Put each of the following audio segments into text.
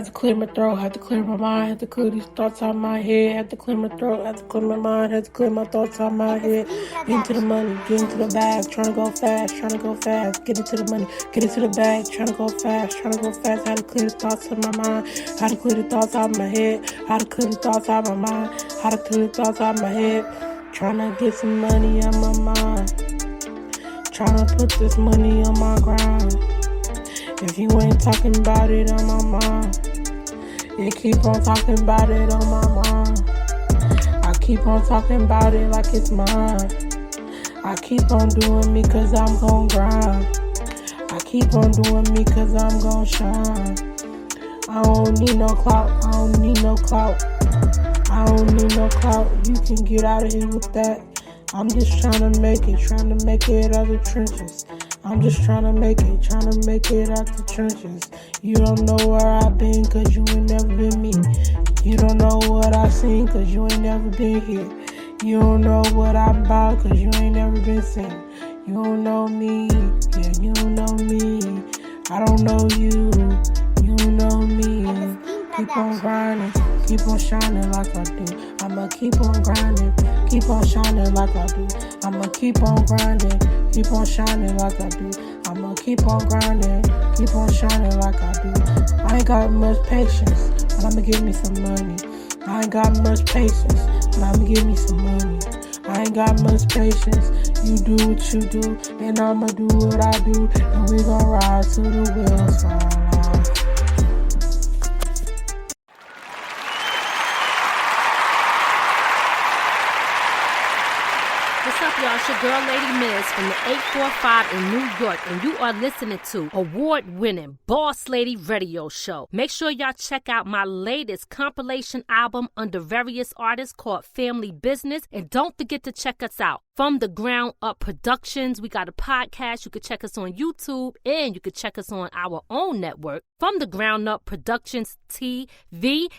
Had to clear my throat, had to clear my mind, had to clear these thoughts out of my head, had to clear my throat, had to clear my mind, had to clear my thoughts out of my head. Get into the money, get into the bag, trying to go fast, get into the money, get into the bag, trying to go fast, had to clear the thoughts out of my mind, had to clear the thoughts out of my head, had to clear the thoughts out of my mind, had to clear the thoughts out of my head, trying to get some money on my mind, trying to put this money on my grind. If you ain't talking about it on my mind, you keep on talking about it on my mind. I keep on talking about it like it's mine. I keep on doing me cause I'm gon' grind. I keep on doing me cause I'm gon' shine. I don't need no clout, I don't need no clout. I don't need no clout, you can get out of here with that. I'm just trying to make it out the trenches. I'm just trying to make it out the trenches. You don't know where I've been cause you ain't never been me. You don't know what I've seen cause you ain't never been here. You don't know what I'm about cause you ain't never been seen. You don't know me, yeah, you don't know me. I don't know you, you don't know me. Keep on grinding, keep on shining like I do. I'ma keep on grinding, keep on shining like I do. I'ma keep on grinding, keep on shining like I do. I'ma keep on grinding, keep on shining like I do. I ain't got much patience, but I'ma give me some money. I ain't got much patience, but I'ma give me some money. I ain't got much patience, you do what you do, and I'ma do what I do, and we gon' ride till the wheels fall off. What's up, y'all? It's your girl, Lady Miz, from the 845 in New York, and you are listening to award-winning Boss Lady Radio Show. Make sure y'all check out my latest compilation album under various artists called Family Business, and don't forget to check us out. From the Ground Up Productions, we got a podcast. You can check us on YouTube, and you can check us on our own network, From the Ground Up Productions TV.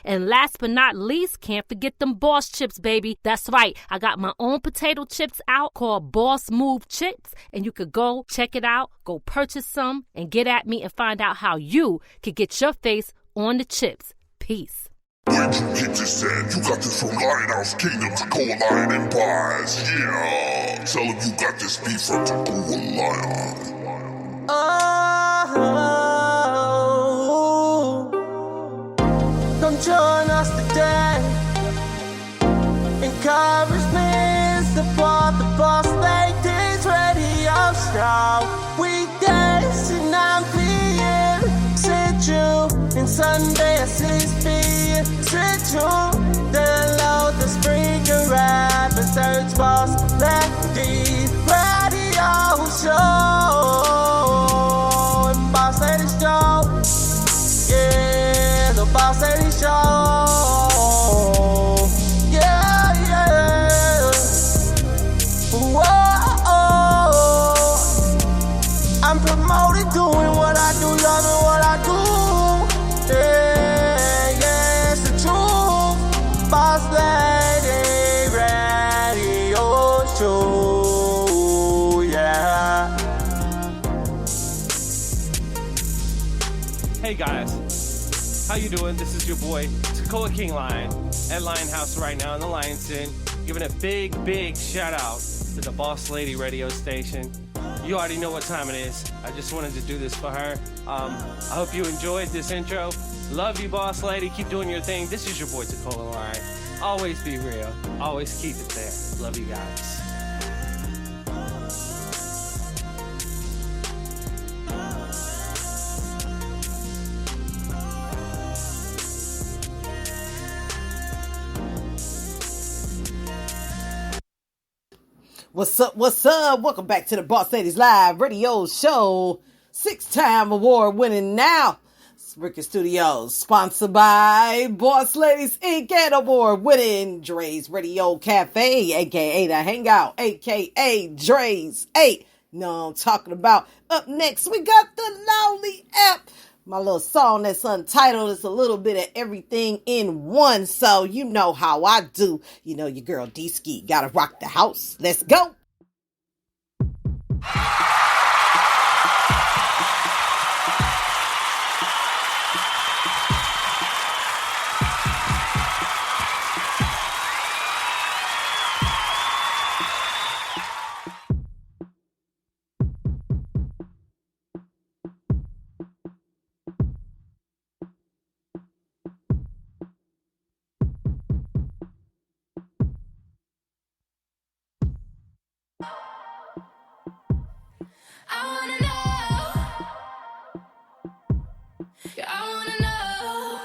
And last but not least, can't forget them Boss Chips, baby. That's right. I got my own potato chips out called Boss Move Chips, and you could go check it out, go purchase some, and get at me and find out how you could get your face on the chips. Peace. Where'd you get this at? You got this from Lionhouse Kingdom to Coalition Empires, yeah. Tell them you got this beef from Coalition. Oh, come join us today. Encouragement, support the Boss Ladies Radio Show. Weekdays at 9 p.m. Central and Sunday at 6 p.m. Central. Download the Spreaker app and search Boss Ladies Radio Show. And Boss Ladies Show. Yeah, the Boss Ladies Show. I'm promoted, doing what I do, loving what I do. Yeah, yeah, it's the truth. Boss Lady Radio Show, yeah. Hey guys, how you doing? This is your boy, Takoa King Lion, at Lionhouse right now in the Lion's Den, giving a big shout out to the Boss Lady radio station. You already know what time it is. I just wanted to do this for her. I hope you enjoyed this intro. Love you, Boss Lady. Keep doing your thing. This is your boy, Takoa Lion. Always be real. Always keep it there. Love you guys. What's up? What's up? Welcome back to the Boss Ladies Live Radio Show. 6-time award-winning now. Spreaker Studios, sponsored by Boss Ladies Inc. and award-winning Dre's Radio Cafe, a.k.a. The Hangout, a.k.a. Dre's 8. Know what I'm talking about. Up next, we got the Loudly app. My little song that's untitled is a little bit of everything in one. So you know how I do. You know your girl D-Ski gotta rock the house. Let's go. I wanna know. Yeah, I wanna know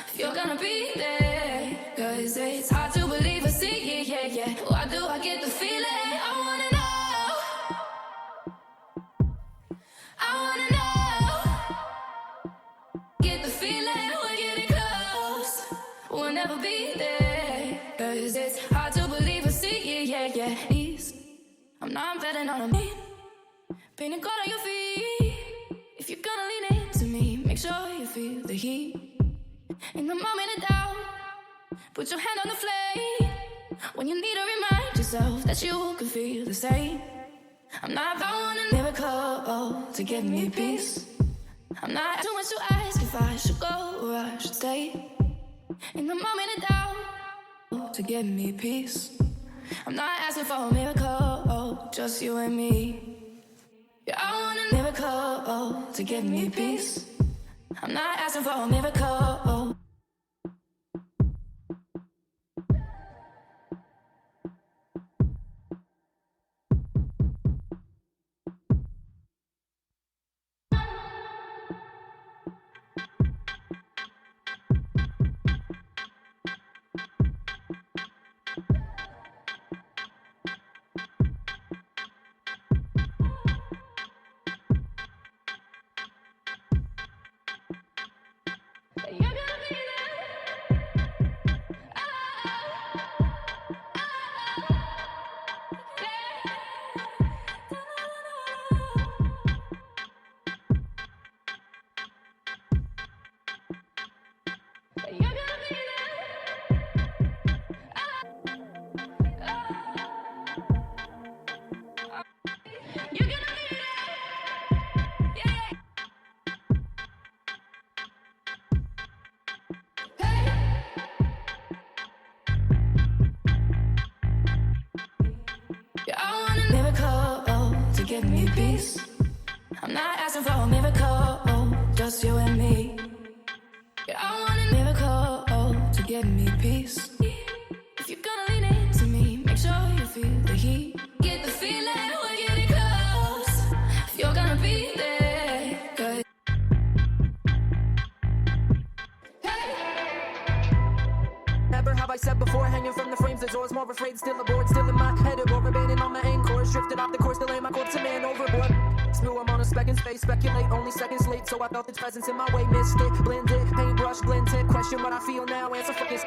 if you're gonna be there. Cause it's hard to believe or see it, yeah, yeah. Why do I get the feeling? I wanna know. I wanna know. Get the feeling, we're getting close. We'll never be there. Cause it's hard to believe or see it, yeah, yeah. Please, I'm not betting on a man. Painting God on your feet. If you're gonna lean into me, make sure you feel the heat. In the moment of doubt, put your hand on the flame. When you need to remind yourself that you can feel the same. I'm not bound a miracle to give me peace. I'm not too much to ask if I should go or I should stay. In the moment of doubt, to give me peace. I'm not asking for a miracle, just you and me. Yeah, I want a miracle to give me peace. I'm not asking for a miracle. Give me peace. I'm not asking for a miracle, just you and me. Yeah, I want a miracle to give me peace. If you're gonna lean into me, make sure you feel the heat. Get the feeling, we're getting close. If you're gonna be there, cause Never have I said before, hanging from the frames, the doors more afraid, still aboard, still in my head, or remaining on my anchors, drifted off the course, to lay my corpse a man overboard. Spew, I'm on a speck in space, speculate, only seconds late, so I felt its presence in my way, missed it, blended, paintbrush, glinted, question what I feel now, answer fucking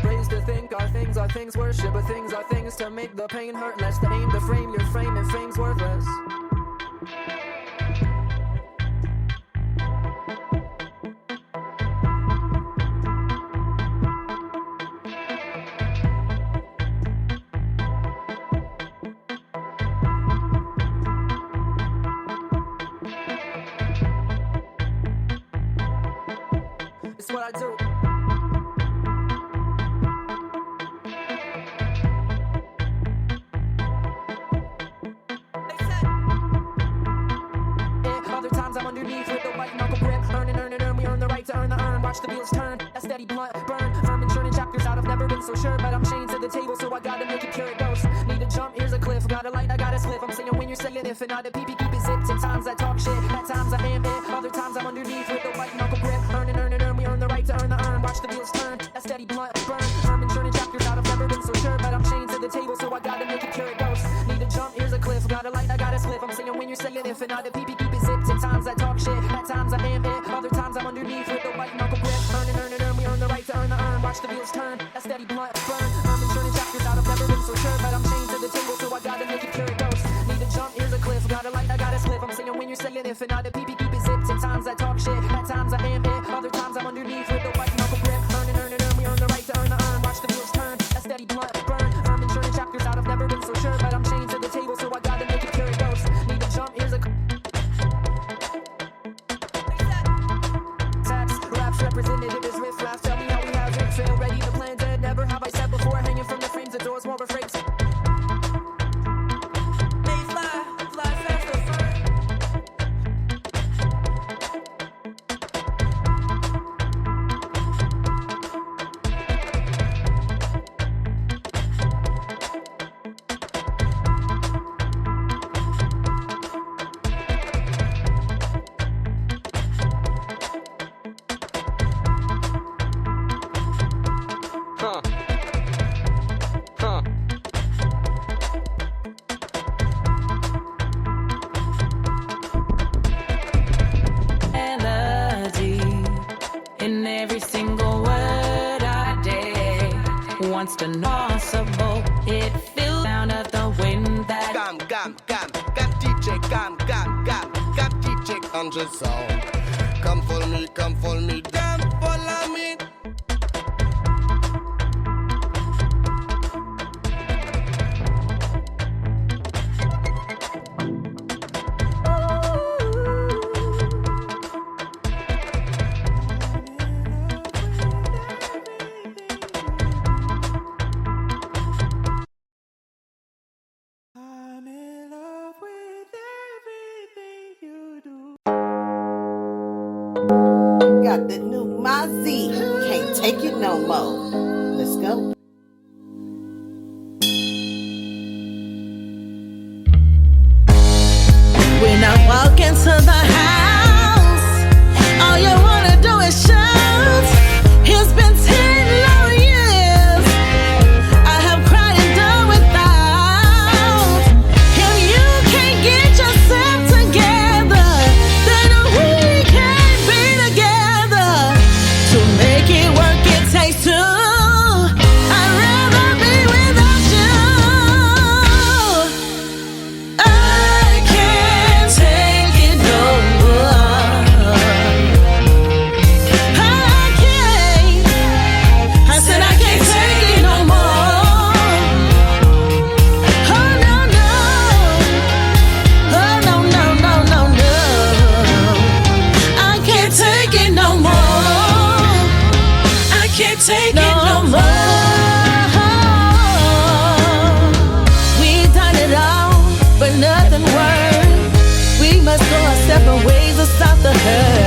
praise to think, our things, worship, but things are things to make the pain hurt less, to aim to frame your frame, and fame's worthless. It's what I do. Other times I'm underneath with the white knuckle grip. Earn, we earn the right to earn the earn. Watch the wheels turn, a steady blunt burn. Firm and churning chapters out, I've never been so sure. But I'm chained to the table, so I gotta make it pure it goes. Need to jump, here's a cliff. Got a light, I got a slip. I'm saying when you're saying if and not a pee keep it zipped. Sometimes I talk shit, at times I am it. Other times I'm underneath with the white knuckle grip. Earn, we earn the right to earn the earn. Watch the wheels turn, a steady blunt burn. Firm and churning chapters out, I've never been so sure. But I'm chained to the table, so I gotta make it pure it goes. Need to jump, here's a cliff. Got a light, I got a slip. I'm saying when you're saying if and not a pee keep it zipped. Sometimes I talk shit, at times I am it. Other times I'm underneath with the white knuckle grip. Earn, we earn the right to earn the earn. Watch the wheels turn, a steady blunt burn. Firm and churning chapters out, I've never been so sure. But I'm chained to the table, so I gotta make it pure it goes. Need to jump, here's a cliff. Got a light, I got a slip. I'm saying when you're saying if and not a pee keep it zipped. Sometimes I talk shit, at times I am it. Other times I'm underneath with the white knuckle grip. Earn, we earn the right to earn the earn. Watch the wheels turn, a steady blunt burn. Firm and churning chapters out, I've never been so sure. But I'm chained to the table, so I gotta make it pure it goes. Need to jump, here's a raps representative is riff raps. Tell me how we have it. Fail ready to plan dead. Never have I said before. Hanging from the frames, the doors more afraid. Fly faster. wants to know possible. It feels down at the wind that Gam, DJ, gam, DJ, 100 sound. Come follow me, damn, follow me. Got the new Mozzie. Can't take it no more. Let's go. When I walk into the house, all you wanna do is shout. It's been 10 long years I have cried and done without. If you can't get yourself together, then we can't be together. To make it work, it takes two. I'd rather be without you. I can't take it no more. I can't. I said I can't take it no more. Oh no no. Oh no no no no no. I can't take it no more. I can't take it no more. We've done it all, but nothing worked. We must go our separate ways to stop the hurt.